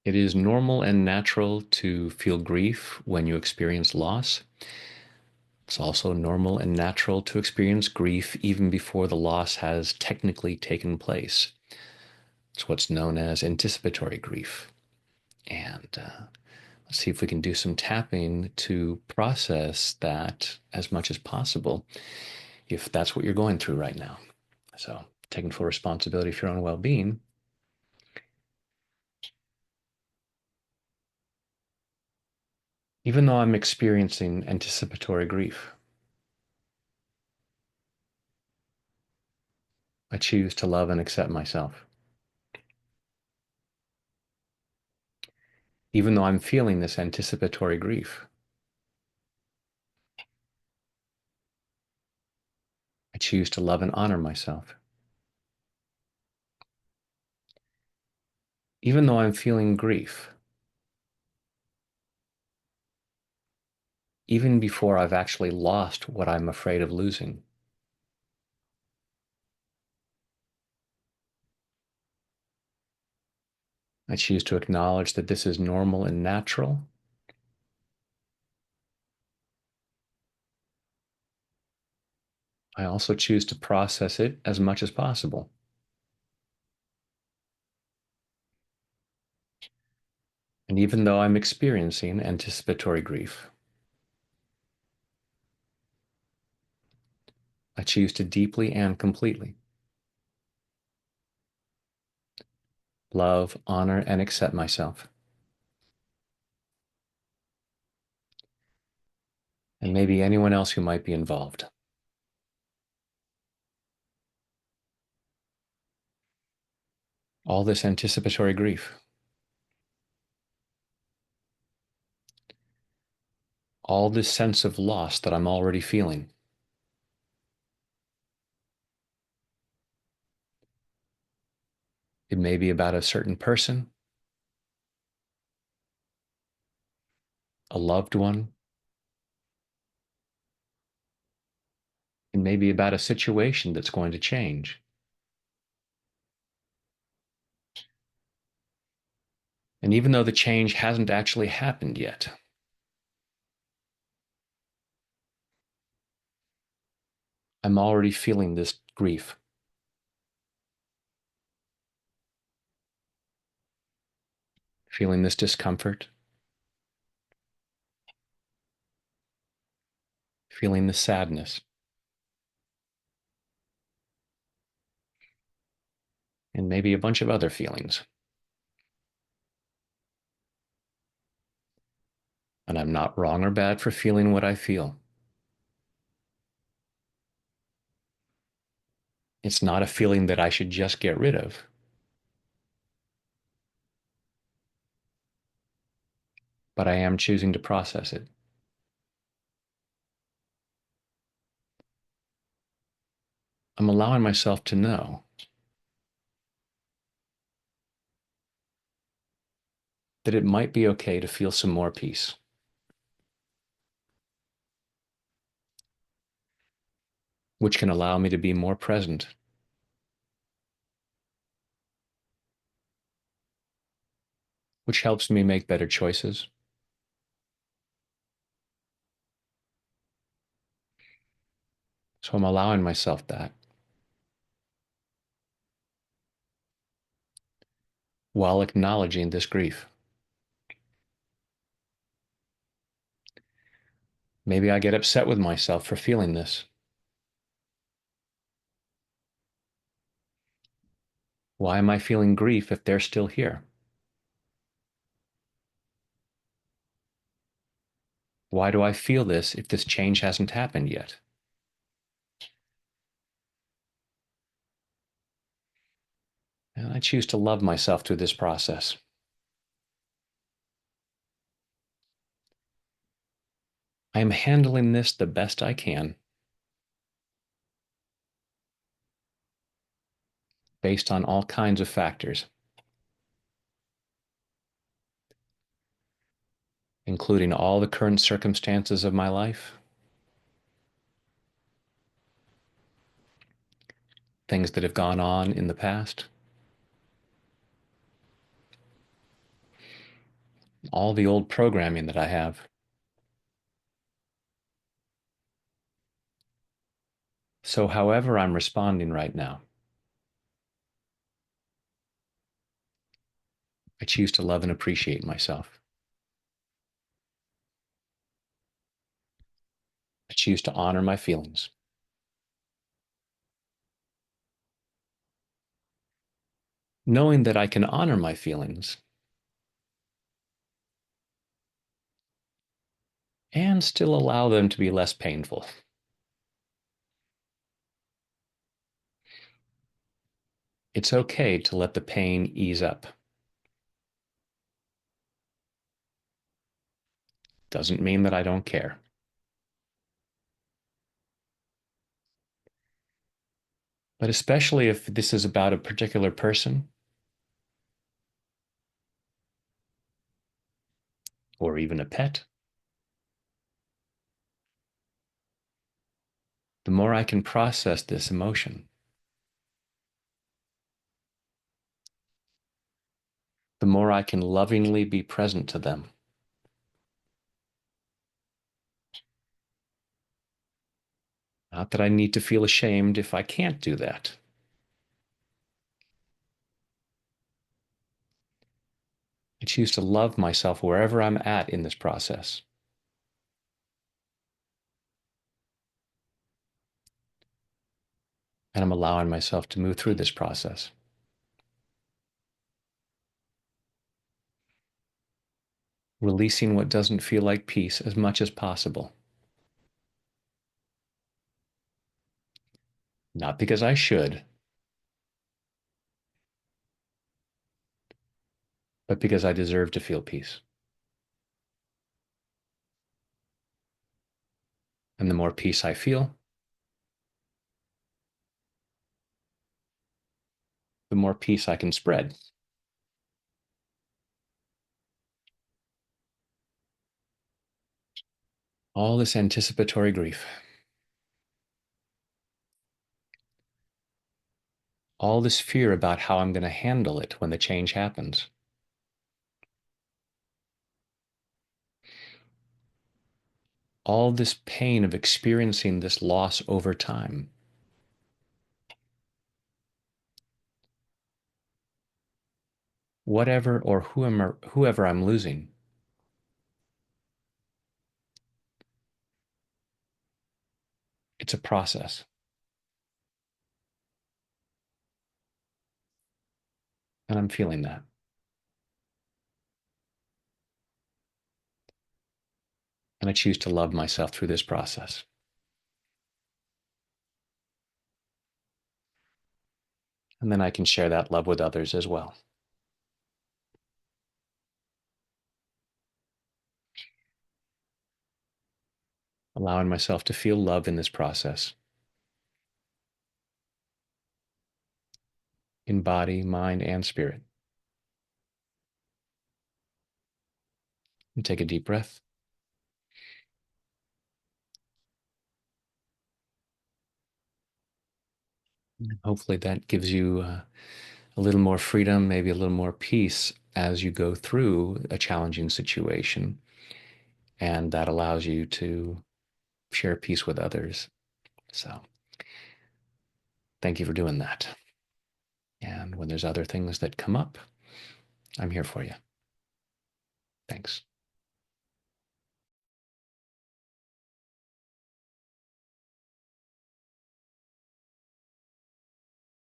It is normal and natural to feel grief when you experience loss. It's also normal and natural to experience grief even before the loss has technically taken place. It's what's known as anticipatory grief. And let's see if we can do some tapping to process that as much as possible if that's what you're going through right now. So, taking full responsibility for your own well being. Even though I'm experiencing anticipatory grief, I choose to love and accept myself. Even though I'm feeling this anticipatory grief, I choose to love and honor myself. Even though I'm feeling grief, even before I've actually lost what I'm afraid of losing, I choose to acknowledge that this is normal and natural. I also choose to process it as much as possible. And even though I'm experiencing anticipatory grief, I choose to deeply and completely love, honor, and accept myself, and maybe anyone else who might be involved. All this anticipatory grief, all this sense of loss that I'm already feeling. It may be about a certain person, a loved one. It may be about a situation that's going to change. And even though the change hasn't actually happened yet, I'm already feeling this grief, feeling this discomfort, feeling the sadness, and maybe a bunch of other feelings. And I'm not wrong or bad for feeling what I feel. It's not a feeling that I should just get rid of, but I am choosing to process it. I'm allowing myself to know that it might be okay to feel some more peace, which can allow me to be more present, which helps me make better choices. So I'm allowing myself that while acknowledging this grief. Maybe I get upset with myself for feeling this. Why am I feeling grief if they're still here? Why do I feel this if this change hasn't happened yet? And I choose to love myself through this process. I am handling this the best I can based on all kinds of factors, including all the current circumstances of my life, things that have gone on in the past, all the old programming that I have. So, however I'm responding right now, I choose to love and appreciate myself. I choose to honor my feelings, knowing that I can honor my feelings and still allow them to be less painful. It's okay to let the pain ease up. Doesn't mean that I don't care. But especially if this is about a particular person or even a pet, the more I can process this emotion, the more I can lovingly be present to them. Not that I need to feel ashamed if I can't do that. I choose to love myself wherever I'm at in this process. And I'm allowing myself to move through this process, releasing what doesn't feel like peace as much as possible. Not because I should, but because I deserve to feel peace. And the more peace I feel, the more peace I can spread. All this anticipatory grief, all this fear about how I'm going to handle it when the change happens, all this pain of experiencing this loss over time. Whatever or whoever I'm losing, it's a process. And I'm feeling that. And I choose to love myself through this process. And then I can share that love with others as well, allowing myself to feel love in this process, in body, mind, and spirit. And take a deep breath. Hopefully, that gives you a little more freedom, maybe a little more peace as you go through a challenging situation. And that allows you to share peace with others. So, thank you for doing that. And when there's other things that come up, I'm here for you. Thanks.